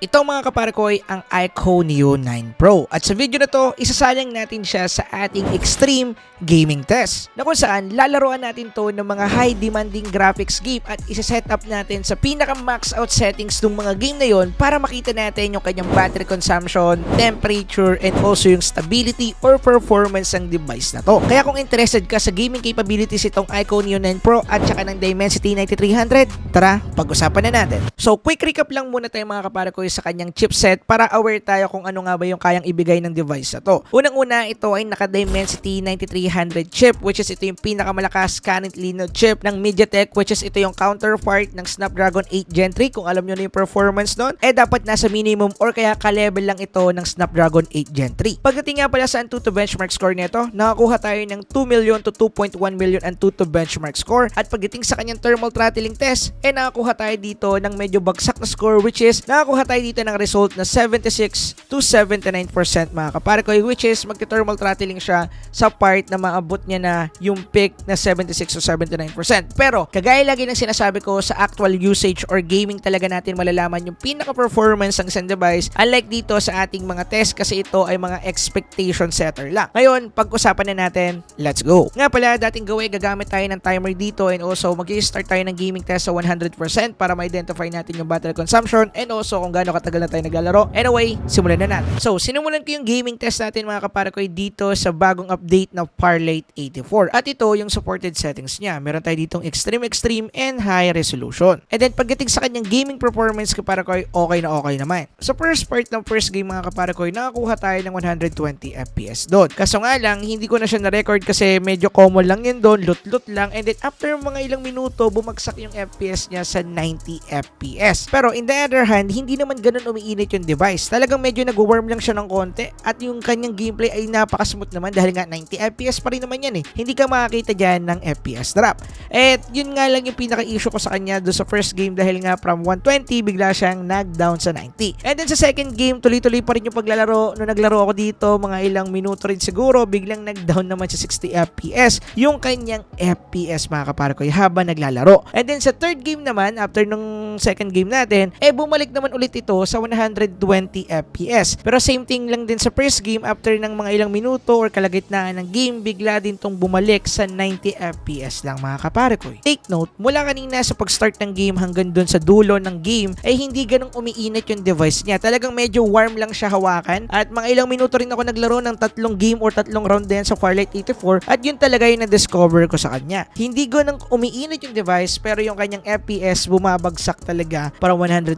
Ito mga kapare ko ay ang iQOO Neo 9 Pro at sa video na to, isasalang natin siya sa ating extreme gaming test na kung saan lalaroan natin to ng mga high demanding graphics game at isa-set up natin sa pinaka max out settings ng mga game na yon para makita natin yung kanyang battery consumption, temperature, and also yung stability or performance ng device na to. Kaya kung interested ka sa gaming capabilities itong iQOO Neo 9 Pro at saka ng Dimensity 9300, tara, pag-usapan na natin. So quick recap lang muna tayo mga kapare ko sa kanyang chipset para aware tayo kung ano nga ba yung kayang ibigay ng device na to. Unang-una, ito ay naka-Dimensity 9300 chip, which is ito yung pinakamalakas currently na chip ng MediaTek, which is ito yung counterpart ng Snapdragon 8 Gen 3. Kung alam nyo na yung performance nun, dapat nasa minimum or kaya ka-level lang ito ng Snapdragon 8 Gen 3. Pagdating nga pala sa Antutu benchmark score nito, nakakuha tayo ng 2 million to 2.1 million Antutu benchmark score. At pagdating sa kanyang thermal throttling test, nakakuha tayo dito ng medyo bagsak na score, which is nakakuha tayo dito ng result na 76 to 79% mga kapare ko, which is magti-thermal throttling siya sa part na maabot niya na yung peak na 76 to 79%. Pero kagaya lagi ng sinasabi ko, sa actual usage or gaming talaga natin malalaman yung pinaka-performance ng isang device, unlike dito sa ating mga test kasi ito ay mga expectation setter lang. Ngayon, pag-usapan na natin, let's go! Nga pala, dating gawin, gagamit tayo ng timer dito and also mag-i-start tayo ng gaming test sa 100% para ma-identify natin yung battery consumption and also kung gaano katagal na tayo naglalaro. Anyway, simulan na natin. So, sinimulan ko yung gaming test natin mga kapare ko dito sa bagong update na Parlate 84. At ito yung supported settings niya. Meron tayo ditong extreme, and high resolution. And then, pagdating sa kanyang gaming performance kapare ko, okay naman. Sa first part ng first game mga kapare ko, nakakuha tayo ng 120 FPS doon. Kaso nga lang, hindi ko na siya na-record kasi medyo common lang yun doon, lut lang. And then, after mga ilang minuto, bumagsak yung FPS niya sa 90 FPS. Pero in the other hand, hindi naman ganun umiinit yung device. Talagang medyo nag-warm lang siya ng konti at yung kanyang gameplay ay napaka-smooth naman dahil nga 90 FPS pa rin naman yan eh. Hindi ka makakita dyan ng FPS drop. At yun nga lang yung pinaka-issue ko sa kanya doon sa first game dahil nga from 120 bigla siyang nag-down sa 90. And then sa second game, tuloy-tuloy pa rin yung paglalaro. Nung naglaro ako dito, mga ilang minuto rin siguro, biglang nag-down naman sa 60 FPS yung kanyang FPS mga kapare ko habang naglalaro. And then sa third game naman, after nung second game natin, bumalik naman ulit ito sa 120 FPS. Pero same thing lang din sa first game, after ng mga ilang minuto or kalagitnaan ng game, bigla din tong bumalik sa 90 FPS lang mga kapare ko. Take note, mula kanina sa pag-start ng game hanggang dun sa dulo ng game, hindi ganong umiinit yung device niya. Talagang medyo warm lang siya hawakan at mga ilang minuto rin ako naglaro ng 3 game or 3 round din sa Parlate 84 at yun talaga yung na-discover ko sa kanya. Hindi ganong umiinit yung device pero yung kanyang FPS bumabagsak talaga para 120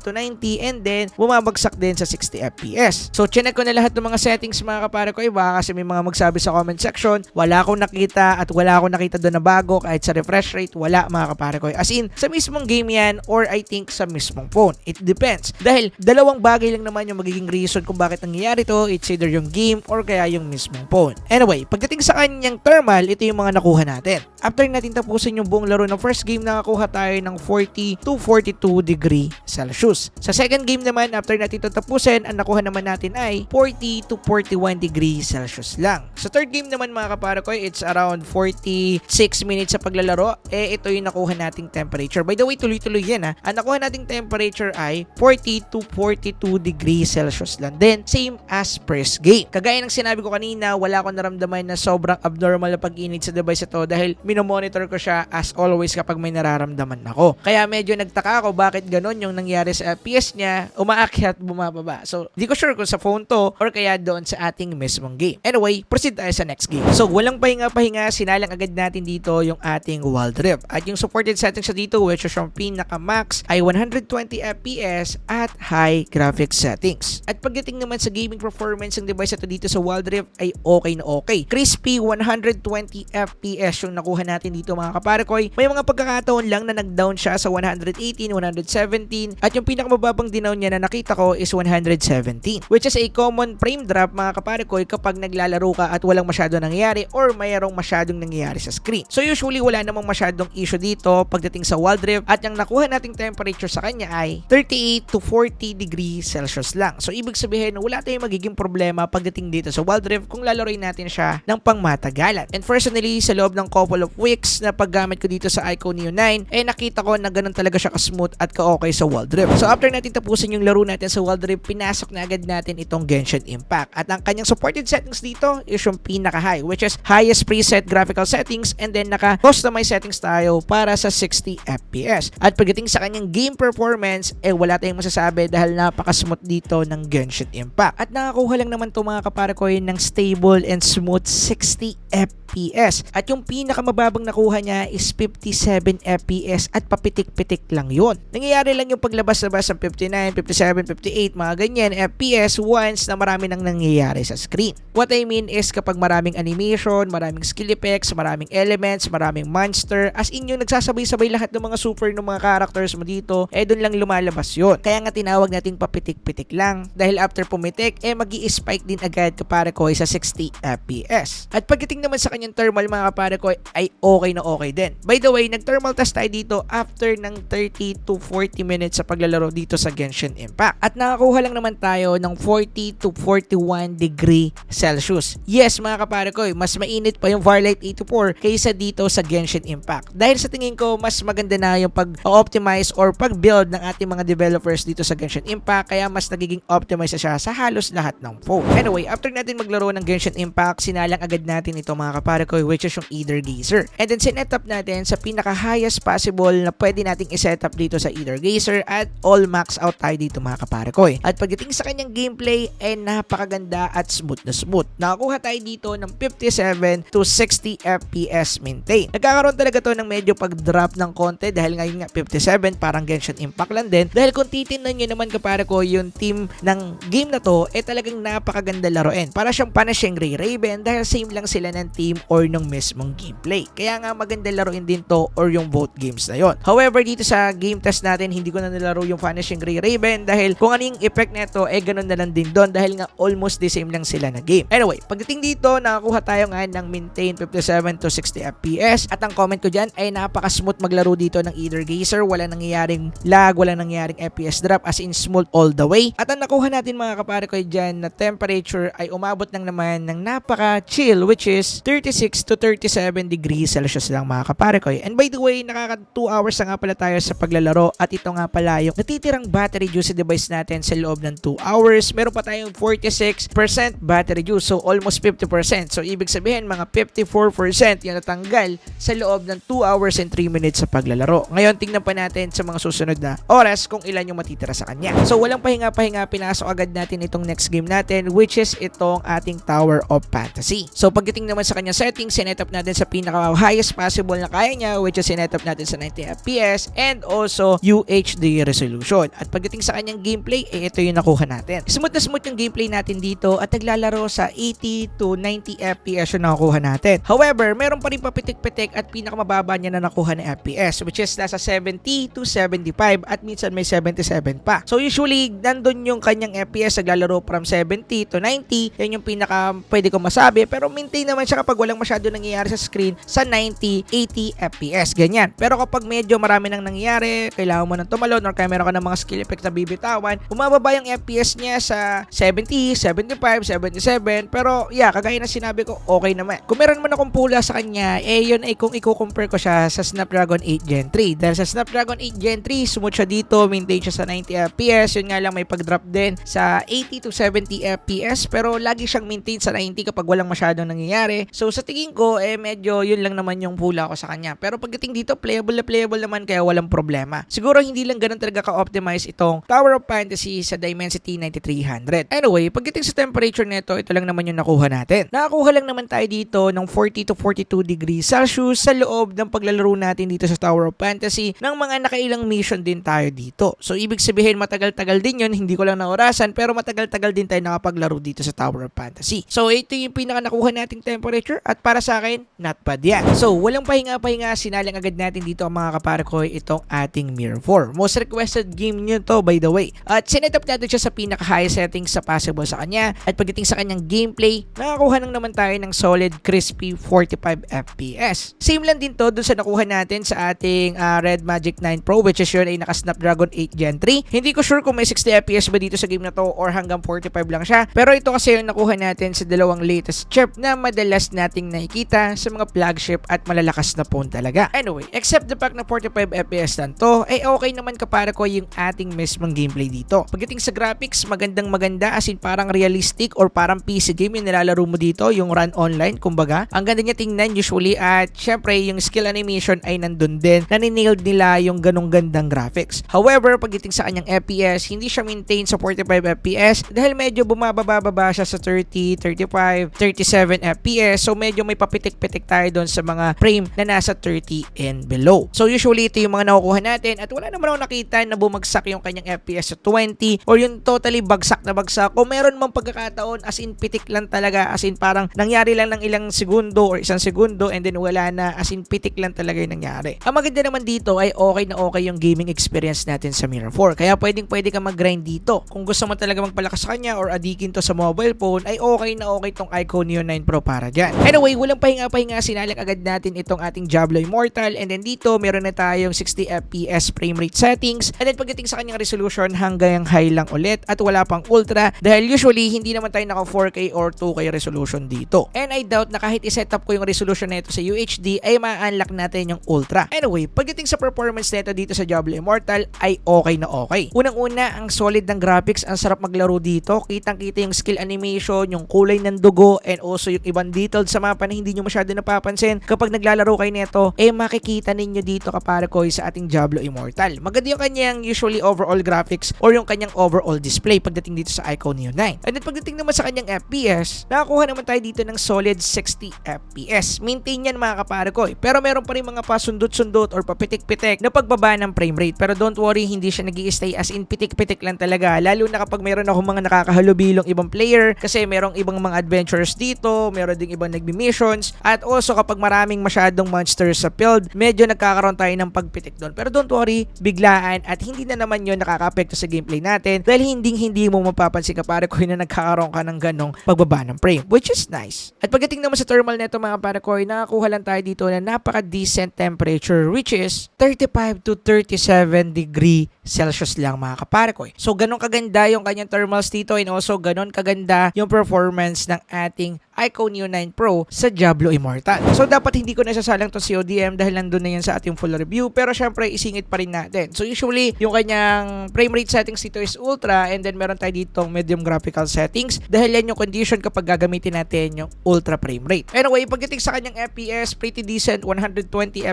to 90 and then bumabagsak din sa 60 FPS. So chinek ko na lahat ng mga settings mga kapare ko, baka kasi may mga magsabi sa comment section, wala akong nakita at wala akong nakita doon na bago kahit sa refresh rate, wala mga kapare ko. As in, sa mismong game yan or I think sa mismong phone. It depends. Dahil dalawang bagay lang naman yung magiging reason kung bakit nangyayari to. It's either yung game or kaya yung mismong phone. Anyway, pagdating sa kanyang thermal, ito yung mga nakuha natin. After natin tapusin yung buong laro ng first game, nakakuha tayo ng 40 to 42 degree Celsius. Sa second game naman, after natin ito tapusin, ang nakuha naman natin ay 40 to 41 degree Celsius lang. Sa third game naman mga kapare ko, it's around 46 minutes sa paglalaro. Ito yung nakuha nating temperature. By the way, tuloy-tuloy yan ha. Ang nakuha nating temperature ay 40 to 42 degree Celsius lang. Then, same as first game. Kagaya ng sinabi ko kanina, wala akong naramdaman na sobrang abnormal na pag-init sa device ito dahil minomonitor ko siya as always kapag may nararamdaman ako. Kaya medyo nagtaka ako bakit ganun yung nangyari sa FPS niya, umaakyat, bumababa. So, di ko sure kung sa phone to or kaya doon sa ating mismong game. Anyway, proceed tayo sa next game. So, walang pahinga-pahinga, sinalang agad natin dito yung ating Wild Rift. At yung supported settings sa dito, which is yung pinaka-max, ay 120 FPS at high graphics settings. At pagdating naman sa gaming performance ng device ito dito sa Wild Rift ay okay na okay. Crispy 120 FPS yung nakuha natin dito mga kapare ko. May mga pagkakataon lang na nag-down siya sa 118, 117 at yung pinakamababang dinaw niya na nakita ko is 117, which is a common frame drop mga kapare ko kapag naglalaro ka at walang masyado nangyayari or mayroong masyadong nangyayari sa screen. So usually wala namang masyadong issue dito pagdating sa Wild Rift at yung nakuha nating temperature sa kanya ay 38 to 40 degrees Celsius lang. So ibig sabihin wala tayong magiging problema pagdating dito sa Wild Rift kung lalaroin natin siya ng pangmatagalan. And personally, sa loob ng couple of weeks na paggamit ko dito sa iQOO Neo 9, nakita ko na ganun talaga siya ka-smooth at ka-okay sa Wild Rift. So after natin tapusin yung laro natin sa Wild Rift, pinasok na agad natin itong Genshin Impact. At ang kanyang supported settings dito is yung pinaka-high, which is highest preset graphical settings, and then naka-customize settings tayo para sa 60 FPS. At pagdating sa kanyang game performance, wala tayong masasabi dahil napaka-smooth dito ng Genshin Impact. At nakakuha lang naman to mga kapare ko ng stable and smooth 60 FPS. At yung pinakamababang nakuha niya is 57 FPS at papitik-pitik lang yun. Nangyayari lang yung paglabas-labas ng 59, 57, 58, mga ganyan FPS once na marami nang nangyayari sa screen. What I mean is kapag maraming animation, maraming skill effects, maraming elements, maraming monster, as in yung nagsasabay-sabay lahat ng mga super ng mga characters mo dito, doon lang lumalabas yun. Kaya nga tinawag nating papitik-pitik lang dahil after pumitik, magi-spike din agad kapare ko sa 60 FPS. At pagdating naman sa kanyang thermal mga kapare ko ay okay na okay din. By the way, nag-thermal test tayo dito after ng 30 to 40 minutes sa paglalaro dito sa Genshin Impact. At nakakuha lang naman tayo ng 40 to 41 degree Celsius. Yes mga kapare ko, mas mainit pa yung Firelight 84 kaysa dito sa Genshin Impact. Dahil sa tingin ko, mas maganda na yung pag-optimize or pag-build ng ating mga developers dito sa Genshin Impact, kaya mas nagiging optimize siya sa halos lahat ng phone. Anyway, after natin maglaro ng Genshin Impact, sinalang agad natin ito mga kapare ko, which is yung Aether Geyser. And then sinet up natin sa pinaka-highest possible na pwede nating iset up dito sa Aether Geyser at all max out tayo dito mga kapare ko. At pagdating sa kanyang gameplay ay napakaganda at smooth na smooth. Nakakuha tayo dito ng 57 to 60 FPS maintain. Nagkakaroon talaga to ng medyo pag-drop ng konti dahil ngayon nga 57 parang Genshin Impact lang din. Dahil kung titingnan nyo naman kapare ko yung team ng game na to talagang napakaganda laruin. Para siyang Punishing Ray Raven dahil same lang sila ng team or ng mismong gameplay. Kaya nga maganda laruin din to or yung both games na yon. However, dito sa game test natin, hindi ko na nilaro yung Punishing Ray Raven dahil kung ano yung effect neto, ganun na lang din doon dahil nga almost the same lang sila na game. Anyway, pagdating dito, nakakuha tayo nga ng maintain 57 to 60 FPS at ang comment ko dyan ay napaka-smooth maglaro dito ng Aether Geyser. Wala nangyayaring lag, wala nangyayaring FPS drop, as in smooth all the way. At ang nakuha natin mga kapare ko dyan na temperature ay umabot lang naman ng napaka-chill, which is 36 to 37 degrees Celsius lang mga kapare ko. And by the way, nakaka 2 hours na nga pala tayo sa paglalaro at ito nga pala yung natitirang battery juice sa device natin sa loob ng 2 hours. Meron pa tayong 46% battery juice, so almost 50%. So ibig sabihin mga 54% yung natanggal sa loob ng 2 hours and 3 minutes sa paglalaro. Ngayon tingnan pa natin sa mga susunod na oras kung ilan yung matitira sa kanya. So walang pahinga-pahinga, pinasok agad natin itong next game natin, which is itong ating Tower of Fantasy. So pagdating naman sa kanya settings, sinet up natin sa pinaka highest possible na kaya niya, which is sinet up natin sa 90 FPS and also UHD resolution. At pagdating sa kanyang gameplay, ito yung nakuha natin. Smooth na smooth yung gameplay natin dito at naglalaro sa 80 to 90 FPS yung nakuha natin. However, meron pa rin papitik-pitik at pinakamababa niya na nakuha na FPS, which is nasa 70 to 75 at minsan may 77 pa. So usually, nandun yung kanyang FPS, naglalaro from 70 to 90. Yan yung pinaka pwede ko masabi, pero maintain naman siya kapag walang masyado nangyayari sa screen sa 90, 80 FPS, ganyan. Pero kapag medyo marami nang nangyayari, kailangan mo nang tumalon or kaya meron ka ng mga skill effects na bibitawan, bumababa yung FPS niya sa 70, 75, 77, pero yeah, kagaya na sinabi ko, okay naman. Kung meron man akong pula sa kanya, yun ay kung i-compare ko siya sa Snapdragon 8 Gen 3. Dahil sa Snapdragon 8 Gen 3, smooth siya dito, maintain siya sa 90 FPS, yun nga lang may pag-drop din sa 80 to 70 FPS, pero lagi siyang maintain sa 90 kapag walang masyadong nangyayari. So sa tingin ko, medyo yun lang naman yung pula ko sa kanya. Pero pagdating dito, playable na playable naman kaya walang problema. Siguro hindi lang ganun talaga ka-optimize itong Tower of Fantasy sa Dimensity 9300. Anyway, pagdating sa temperature nito, ito lang naman yung nakuha natin. Nakakuha lang naman tayo dito ng 40 to 42 degrees Celsius sa loob ng paglalaro natin dito sa Tower of Fantasy ng mga nakailang mission din tayo dito. So ibig sabihin matagal-tagal din yun, hindi ko lang naorasan, pero matagal-tagal din tayo nakapaglaro dito sa Tower of Fantasy. So ito yung pinaka nakuha nating temperature at para sa akin, not bad yan. So walang pahinga-pahinga, sinalang agad natin dito ang mga kapare ko itong ating Mirror 4. Most requested game nyo to by the way. At sinet up natin siya sa pinaka-high settings sa possible sa kanya. At pagdating sa kanyang gameplay, nakakuha nang naman tayo ng solid crispy 45 FPS. Same lang din to dun sa nakuha natin sa ating Red Magic 9 Pro, which is yun ay naka Snapdragon 8 Gen 3. Hindi ko sure kung may 60 FPS ba dito sa game na to or hanggang 45 lang siya. Pero ito kasi yung nakuha natin sa dalawang latest chip na madalas nating nakikita sa mga flagship at malalakas na phone talaga. Anyway, except the fact na 45 FPS lang to, okay naman kapara ko yung ating mismong gameplay dito. Pagdating sa graphics, magandang maganda, as in parang realistic or parang PC game yung nilalaro mo dito, yung run online kumbaga. Ang ganda niya tingnan usually, at syempre yung skill animation ay nandun din. Naninailed nila yung ganong gandang graphics. However, pagdating sa kanyang FPS, hindi siya maintain sa 45 FPS dahil medyo bumababa siya sa 30, 35, 37 FPS. So medyo may papitik-pitik tayo doon sa mga frame na nasa 30 and below. So usually ito yung mga nakukuha natin, at wala naman ako nakita na bumagsak yung kanyang FPS sa 20 or yung totally bagsak na bagsak. Kung meron mang pagkakataon, as in pitik lang talaga, as in parang nangyari lang ng ilang segundo or isang segundo and then wala na, as in pitik lang talaga yung nangyari. Ang maganda naman dito ay okay na okay yung gaming experience natin sa Mirror 4. Kaya pwede ka mag-grind dito. Kung gusto mo talaga magpalakas sa kanya or adikin to sa mobile phone, ay okay na okay tong iQOO Neo 9 Pro para dyan. Anyway, walang pahinga-pahinga, sinalik agad natin itong ating Diablo Immortal, and then dito meron na tayong 60 FPS frame rate settings, and then pagdating sa kanyang resolution hanggang high lang ulit at wala pang ultra dahil usually hindi naman tayo naka 4K or 2K resolution dito. And I doubt na kahit iset up ko yung resolution nito sa UHD ay ma-unlock natin yung ultra. Anyway, pagdating sa performance nito dito sa Diablo Immortal ay okay na okay. Unang-una, ang solid ng graphics, ang sarap maglaro dito. Kitang-kita yung skill animation, yung kulay ng dugo, and also yung ibang detailed sa mapa na hindi nyo masyado napapansin. Kapag naglalaro kayo nito, makikita ninyo dito kapare ko sa ating Diablo Immortal. Maganda yung kanyang usually overall graphics or yung kanyang overall display pagdating dito sa iQOO Neo 9. And then pagdating naman sa kanyang FPS, nakakuha naman tayo dito ng solid 60 FPS. Maintain yan mga kapare ko. Pero meron pa rin mga pasundot-sundot or papitik-pitik na pagbaba ng frame rate. Pero don't worry, hindi siya nag-i-stay as in pitik-pitik lang talaga. Lalo na kapag meron ako mga nakakahalubilong ibang player, kasi merong ibang mga adventures dito, meron ding ibang nagbi-missions, at also kapag maraming masyadong monsters sa field, medyo nagkakaroon tayo ng pagpitik doon. Pero don't worry, biglaan, at hindi na naman yun nakaka-apekto sa gameplay natin dahil hindi mo mapapansin kapare ko na nagkakaroon ka ng ganong pagbaba ng frame, which is nice. At pagdating naman sa thermal neto mga kapare ko, nakakuha lang tayo dito na napaka-decent temperature, which is 35 to 37 degree Celsius lang mga kapare ko. So ganon kaganda yung kanyang thermals dito, and also ganon kaganda yung performance ng ating iQOO Neo 9 Pro sa Diablo Immortal. So dapat hindi ko nasasalang to CODM dahil nandun na yan sa ating full review, pero syempre isingit pa rin natin. So usually yung kanyang frame rate settings dito is ultra, and then meron tayo ditong medium graphical settings dahil yan yung condition kapag gagamitin natin yung ultra frame rate. Anyway, pagdating sa kanyang FPS, pretty decent, 120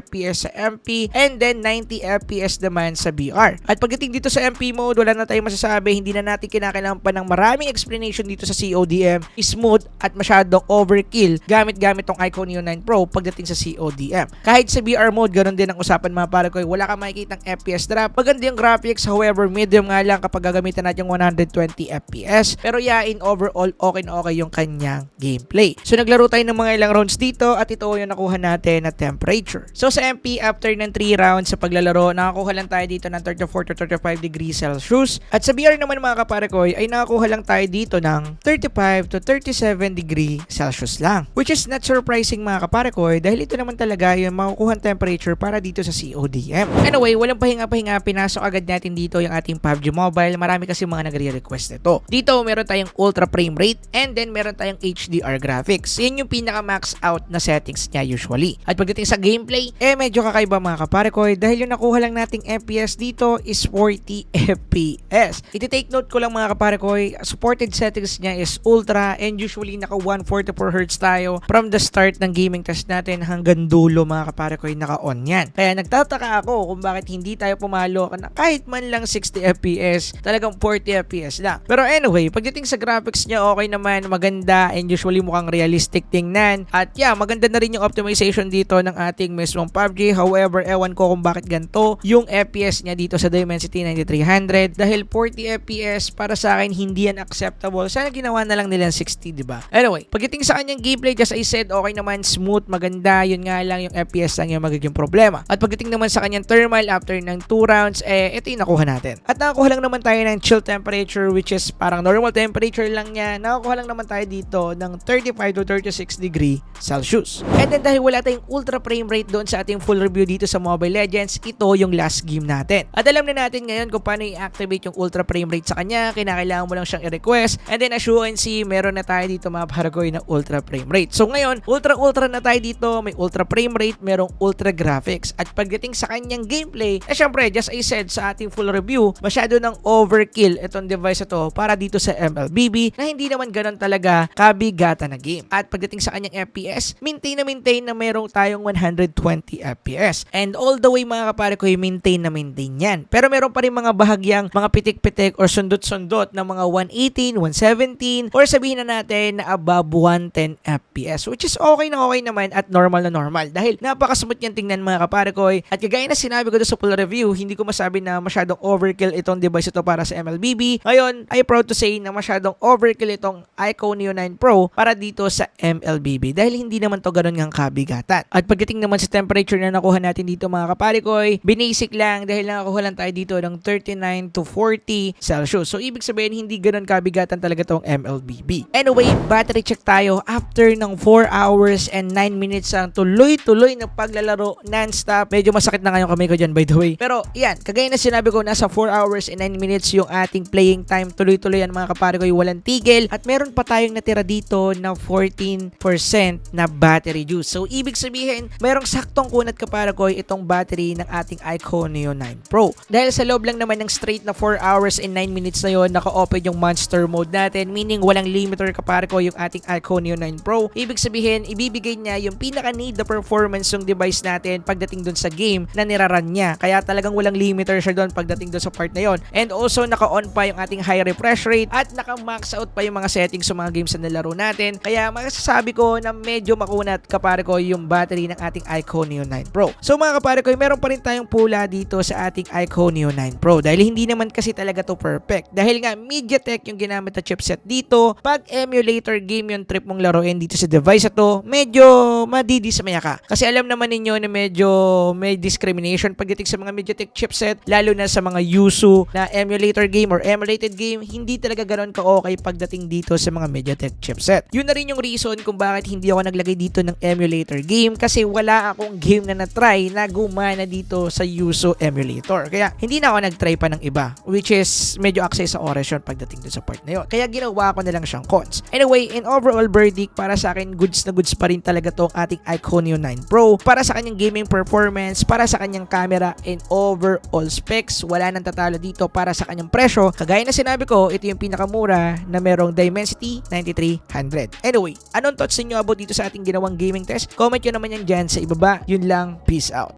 FPS sa MP and then 90 FPS naman sa VR. At pagdating dito sa MP mode, wala na tayong masasabi, hindi na natin kinakailangan pa ng maraming explanation dito sa CODM. Smooth at masyadong overkill gamit tong iQOO Neo 9 Pro pagdating sa CODM. Kahit sa VR mode, ganun din ang usapan mga pare ko. Wala kang makikitang FPS drop. Maganda yung graphics, however, medium nga lang kapag gagamitan natin yung 120 FPS. Pero yeah, in overall, okay na okay yung kanyang gameplay. So naglaro tayo ng mga ilang rounds dito, at ito yung nakuha natin na temperature. So sa MP, after ng 3 rounds sa paglalaro, nakakuha lang tayo dito ng 34 to 35 degrees Celsius. At sa VR naman mga kapare ko, ay nakakuha lang tayo dito ng 35 to 37 degree Celsius lang. Which is not surprising mga kapare ko, dahil ito naman talaga yung makukuhang temperature para dito sa CODM. Anyway, walang pahinga-pahinga, pinasok agad natin dito yung ating PUBG Mobile. Marami kasi mga nagre-request nito. Dito meron tayong ultra frame rate, and then meron tayong HDR graphics. Yan yung pinaka max out na settings niya usually. At pagdating sa gameplay, medyo kakaiba mga kapare ko, dahil yung nakuha lang nating FPS dito is 40 FPS. Iti-take note ko lang mga kapare ko, supported settings niya is ultra, and usually naka 144Hz tayo from the start ng gaming test natin hanggang dulo mga kapare ko, naka-on yan. Kaya nagtataka ako kung bakit hindi tayo pumalo na kahit man lang 60 FPS, talagang 40 FPS lang. Pero anyway, pagdating sa graphics niya, okay naman, maganda, and usually mukhang realistic tingnan. At yeah, maganda na rin yung optimization dito ng ating mismong PUBG. However, ewan ko kung bakit ganito yung FPS niya dito sa Dimensity 9300, dahil 40 FPS para sa akin hindi yan acceptable. Sana ginawa na lang nila 60, diba? Anyway, pagdating sa kanyang gameplay, just I said, okay naman, smooth, maganda. Yun nga lang, yung FPS lang yung magiging problema. At pagdating naman sa kanyang thermal, after ng 2 rounds, ito yung nakuha natin. At nakakuha lang naman tayo ng chill temperature, which is parang normal temperature lang niya. Nakakuha lang naman tayo dito ng 35 to 36 degree Celsius. And then dahil wala tayong ultra frame rate doon sa ating full review dito sa Mobile Legends, ito yung last game natin. At alam na natin ngayon kung paano i-activate yung ultra frame rate sa kanya. Kinakailangan mo lang siyang i-request. And then as you can see, meron na tayo dito mga paragoy kaparakoy na ultra frame rate. So ngayon, ultra na tayo dito, may ultra frame rate, merong ultra graphics. At pagdating sa kanyang gameplay, syempre, just I said sa ating full review, masyado ng overkill itong device na to para dito sa MLBB na hindi naman ganun talaga kabigatan na game. At pagdating sa kanyang FPS, maintain na merong tayong 120 FPS. And all the way mga kaparakoy, maintain yan. Pero meron pa rin mga bahagyang mga pitik-pitik or sundot-sundot na mga 118, 117 or sabihin na natin na above 110 FPS, which is okay naman at normal na normal dahil napaka-smooth niyang tingnan mga kaparakoy. At kagaya na sinabi ko doon sa full review, hindi ko masabi na masyadong overkill itong device ito para sa MLBB. Ngayon, I proud to say na masyadong overkill itong iQOO Neo 9 Pro para dito sa MLBB dahil hindi naman to ganun ngang kabigatan. At pagdating naman sa temperature na nakuha natin dito mga kaparikoy, binasic lang dahil nakakuha lang tayo dito ng 39 to 40 Celsius. So ibig sabihin hindi ganun kabigatan talaga tong MLBB. Anyway, battery check tayo after ng 4 hours and 9 minutes ang tuloy-tuloy na paglalaro non-stop. Medyo masakit na ngayong kamay ko dyan by the way. Pero yan, kagaya na sinabi ko, nasa 4 hours and 9 minutes yung ating playing time. Tuloy-tuloy yan mga kaparikoy, walang tigil. At meron pa tayong natira dito na 14% na battery juice. So ibig sabihin, merong saktong kunat kaparikoy itong battery ng ating iQOO Neo 9 Pro. Dahil sa loob lang naman ng straight na 4 hours and 9 minutes na yon, naka-open yung monster mode natin, meaning walang limiter kaparikoy yung ating iQOO Neo 9 Pro. Ibig sabihin, ibibigay niya yung pinaka-need na performance yung device natin pagdating dun sa game na niraran niya. Kaya talagang walang limiter siya doon pagdating dun sa part na yon. And also, naka-on pa yung ating high refresh rate at naka-max out pa yung mga settings sa mga games na nilaro natin. Kaya masasabi ko na medyo makunat kaparikoy yung battery ng ating iQOO Neo 9 Pro. So mga kaparikoy, meron pa rin tayong pula dito sa ating iQOO Neo 9 Pro dahil hindi naman kasi talaga to perfect. Dahil nga MediaTek yung ginamit na chipset dito, pag emulator game yung trip mong laruin dito sa device na to, medyo madidismaya ka. Kasi alam naman ninyo na medyo may discrimination pagdating sa mga MediaTek chipset, lalo na sa mga Yuzu na emulator game or emulated game, hindi talaga ganoon ka-okay pagdating dito sa mga MediaTek chipset. Yun na rin yung reason kung bakit hindi ako naglagay dito ng emulator game kasi wala akong game na na-try na gumana dito sa Yuzu emulator. Kaya hindi na ako nag-try pa ng iba, which is medyo access sa oras yun pagdating dito sa part na yun. Kaya ginawa ko na lang siyang cons. Anyway, in overall verdict, para sa akin, goods na goods pa rin talaga tong ating iQOO Neo 9 Pro. Para sa kanyang gaming performance, para sa kanyang camera, and overall specs, wala nang tatalo dito para sa kanyang presyo. Kagaya na sinabi ko, ito yung pinakamura na merong Dimensity 9300. Anyway, anong thoughts niyo about dito sa ating ginawang gaming test? Comment nyo naman yan dyan sa ibaba. Yun lang, peace out.